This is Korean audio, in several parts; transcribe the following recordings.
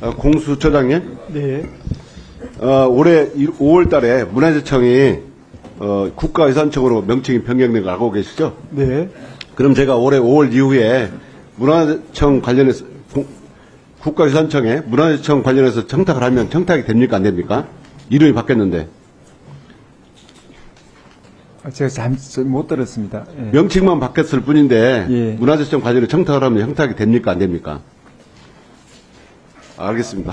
공수처장님, 네. 올해 5월 달에 문화재청이 국가유산청으로 명칭이 변경된 거 알고 계시죠? 네. 그럼 제가 올해 5월 이후에 문화재청 관련해서 국가유산청에 문화재청 관련해서 청탁을 하면 청탁이 됩니까 안 됩니까? 이름이 바뀌었는데. 제가 잠시 못 들었습니다. 예. 명칭만 바뀌었을 뿐인데 예. 문화재청 관련해 청탁을 하면 청탁이 됩니까 안 됩니까? 알겠습니다.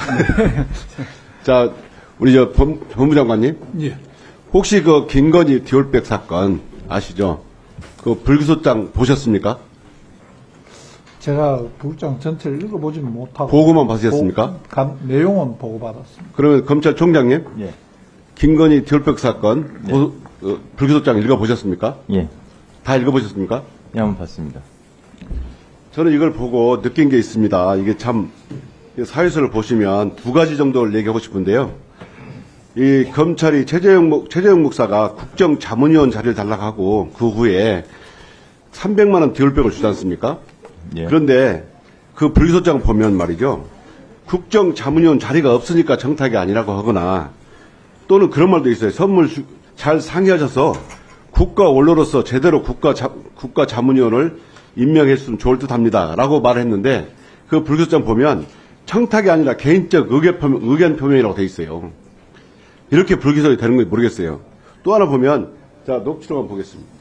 자, 우리 법무장관님. 예. 혹시 그 김건희 디올백 사건 아시죠? 그 불기소장 보셨습니까? 제가 부장 전체를 읽어보지는 못하고. 보고만 보셨습니까? 내용은 보고받았습니다. 그러면 검찰총장님, 예. 김건희 디올백 사건 네. 불기소장 읽어보셨습니까? 예. 다 읽어보셨습니까? 예, 한번 봤습니다. 저는 이걸 보고 느낀 게 있습니다. 이게 참 사회서를 보시면 두 가지 정도를 얘기하고 싶은데요. 이 검찰이 최재형 목사가 국정자문위원 자리를 달라고 하고 그 후에 300만 원 디올백을 주지 않습니까? 예. 그런데 그 불기소장 보면 말이죠. 국정자문위원 자리가 없으니까 청탁이 아니라고 하거나 또는 그런 말도 있어요. 선물 잘 상의하셔서 국가 원로로서 제대로 국가자문위원을 임명했으면 좋을 듯 합니다. 라고 말했는데 그 불기소장 보면 청탁이 아니라 개인적 의견 표명이라고 돼 있어요. 이렇게 불기소이 되는 건지 모르겠어요. 또 하나 보면, 자, 녹취록만 보겠습니다.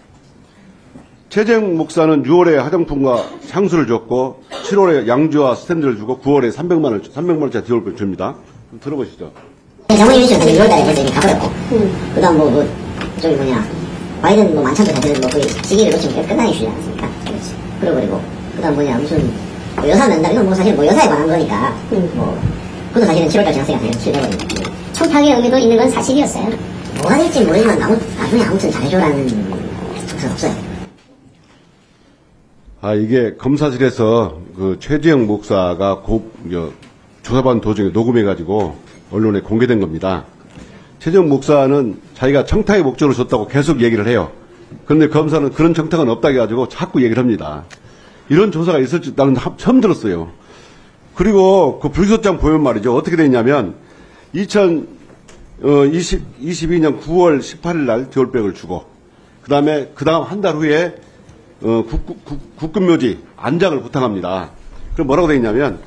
최재형 목사는 6월에 화장품과 향수를 줬고, 7월에 양주와 스탠드를 주고, 9월에 300만 원짜리 디올백을 줍니다. 좀 들어보시죠. 자문위원 시간 6월달에 벌써 이미 가버렸고, 그 다음 저기 바이든 만찬도 사실은 거의 시기를 놓치면 끝난 이슈지 않습니까? 그렇지. 그러고, 그 다음 무슨, 여사 면담, 이건 사실 여사에 관한 거니까, 그것도 사실은 7월달 지났으니까 실패거든요. 청탁의 의미도 있는 건 사실이었어요. 뭐가 될지 모르지만 나중에 아무튼 잘해줘라는 정서는 없어요. 이게 검사실에서 그 최재형 목사가 조사받는 도중에 녹음해가지고 언론에 공개된 겁니다. 최재형 목사는 자기가 청탁의 목적으로 줬다고 계속 얘기를 해요. 그런데 검사는 그런 청탁은 없다고 해가지고 자꾸 얘기를 합니다. 이런 조사가 있을지 나는 처음 들었어요. 그리고 그 불기소장 보면 말이죠. 어떻게 됐냐면 2022년 9월 18일 날 디올백을 주고 그 다음 한 달 후에 국군묘지 안장을 부탁합니다. 그럼 뭐라고 되어 있냐면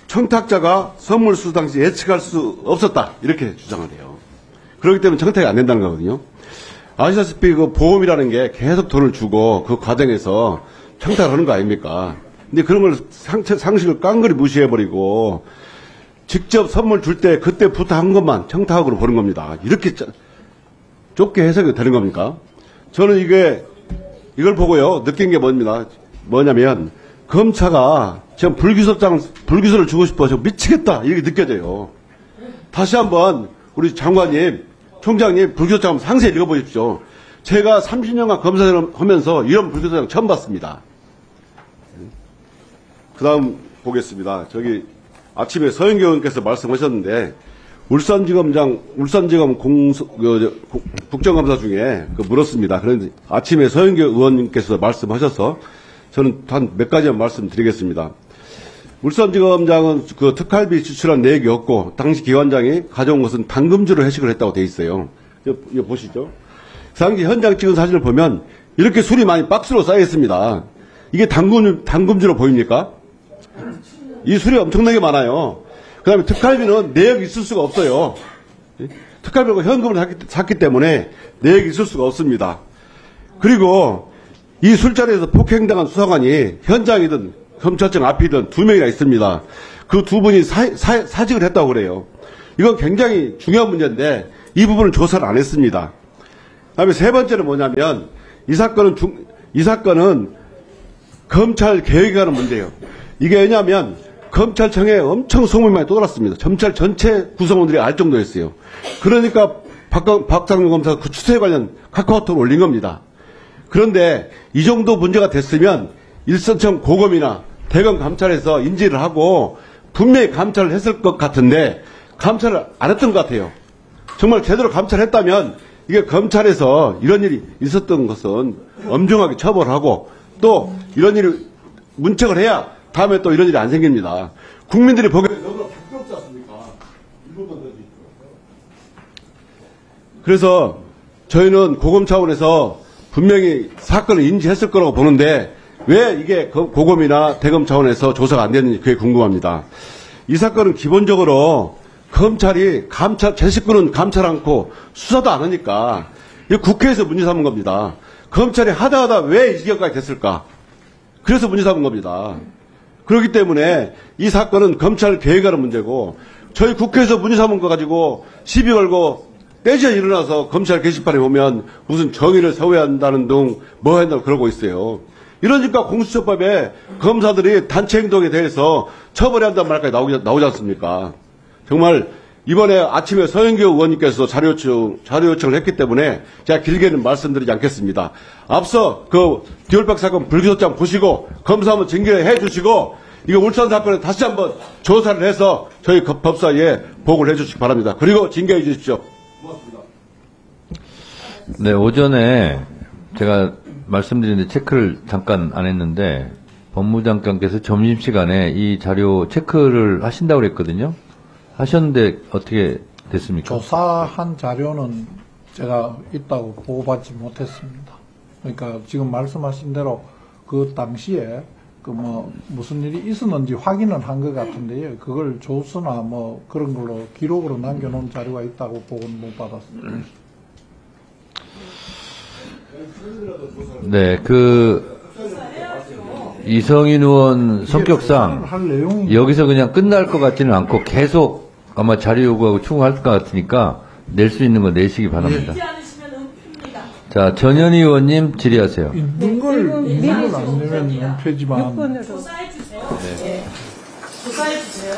청탁자가 선물 수수 당시 예측할 수 없었다 이렇게 주장을 해요. 그렇기 때문에 청탁이 안 된다는 거거든요. 아시다시피 그 보험이라는 게 계속 돈을 주고 그 과정에서 청탁을 하는 거 아닙니까? 근데 그런 걸 상식을 깡그리 무시해버리고 직접 선물 줄 때 그때부터 한 것만 청탁으로 보는 겁니다. 이렇게 좁게 해석이 되는 겁니까? 저는 이걸 보고요 느낀 게 뭐냐면 검사가 지금 불기소를 주고 싶어서 미치겠다 이렇게 느껴져요. 다시 한번 우리 장관님, 총장님 불기소장 상세히 읽어보십시오. 제가 30년간 검사를 하면서 이런 불기소장 처음 봤습니다. 그 다음 보겠습니다. 저기 아침에 서영교 의원께서 말씀하셨는데 울산지검 국정감사 중에 물었습니다. 그런데 아침에 서영교 의원님께서 말씀하셔서 저는 한 몇 가지만 말씀드리겠습니다. 울산지검장은 그 특활비 지출한 내역이 없고 당시 기관장이 가져온 것은 당금주로 해식을 했다고 돼 있어요. 이거 보시죠. 당시 현장 찍은 사진을 보면 이렇게 술이 많이 박스로 쌓여 있습니다. 이게 당금주로 보입니까? 이 술이 엄청나게 많아요. 그 다음에 특활비는 내역이 있을 수가 없어요. 특활비가 현금을 샀기 때문에 내역이 있을 수가 없습니다. 그리고 이 술자리에서 폭행당한 수사관이 현장이든 검찰청 앞이든 2명이나 있습니다. 그 두 분이 사직을 했다고 그래요. 이건 굉장히 중요한 문제인데 이 부분은 조사를 안 했습니다. 그 다음에 세 번째는 뭐냐면 이 사건은 검찰 개혁이 가는 문제예요. 이게 왜냐하면 검찰청에 엄청 소문이 많이 떠돌았습니다. 검찰 전체 구성원들이 알 정도였어요. 그러니까 박상용 검사가 그 추세 관련 카카오톡을 올린 겁니다. 그런데 이 정도 문제가 됐으면 일선청 고검이나 대검 감찰에서 인지를 하고 분명히 감찰을 했을 것 같은데 감찰을 안 했던 것 같아요. 정말 제대로 감찰했다면 이게 검찰에서 이런 일이 있었던 것은 엄중하게 처벌하고 또 이런 일이 문책을 해야 다음에 또 이런 일이 안 생깁니다. 국민들이 보기에 너무나 그래서 저희는 고검 차원에서 분명히 사건을 인지했을 거라고 보는데 왜 이게 고검이나 대검 차원에서 조사가 안 됐는지 그게 궁금합니다. 이 사건은 기본적으로 검찰이 제 식구는 감찰 않고 수사도 안 하니까 이거 국회에서 문제 삼은 겁니다. 검찰이 하다 왜 이 지경까지 됐을까? 그래서 문제 삼은 겁니다. 그렇기 때문에 이 사건은 검찰 계획하는 문제고 저희 국회에서 문제 삼은 거 가지고 시비 걸고 떼지어 일어나서 검찰 게시판에 보면 무슨 정의를 세워야 한다는 등 뭐 한다고 그러고 있어요. 이러니까 공수처법에 검사들이 단체 행동에 대해서 처벌해야 한다는 말까지 나오지 않습니까? 정말 이번에 아침에 서영교 의원님께서 자료 요청을 했기 때문에 제가 길게는 말씀드리지 않겠습니다. 앞서 그 디올백 사건 불기소장 보시고 검사 한번 징계해 주시고 이거 울산 사건에 다시 한번 조사를 해서 저희 법사위에 보고를 해 주시기 바랍니다. 그리고 징계해 주십시오. 고맙습니다. 네, 오전에 제가 말씀드렸는데 체크를 잠깐 안 했는데 법무장관께서 점심시간에 이 자료 체크를 하신다고 그랬거든요. 하셨는데 어떻게 됐습니까? 조사한 자료는 제가 있다고 보고받지 못했습니다. 그러니까 지금 말씀하신 대로 그 당시에 무슨 일이 있었는지 확인은 한 것 같은데요. 그걸 조수나 뭐 그런 걸로 기록으로 남겨놓은 자료가 있다고 보고는 못 받았습니다. 네, 이성인 의원 성격상 할 내용이 여기서 그냥 끝날 것 같지는 않고 계속 아마 자료 요구하고 추궁할 것 같으니까 낼 수 있는 거 내시기 바랍니다. 자, 전현희 의원님 질의하세요. 있는 걸 안 내면 은폐지만 조사해 주세요. 네. 조사해 주세요.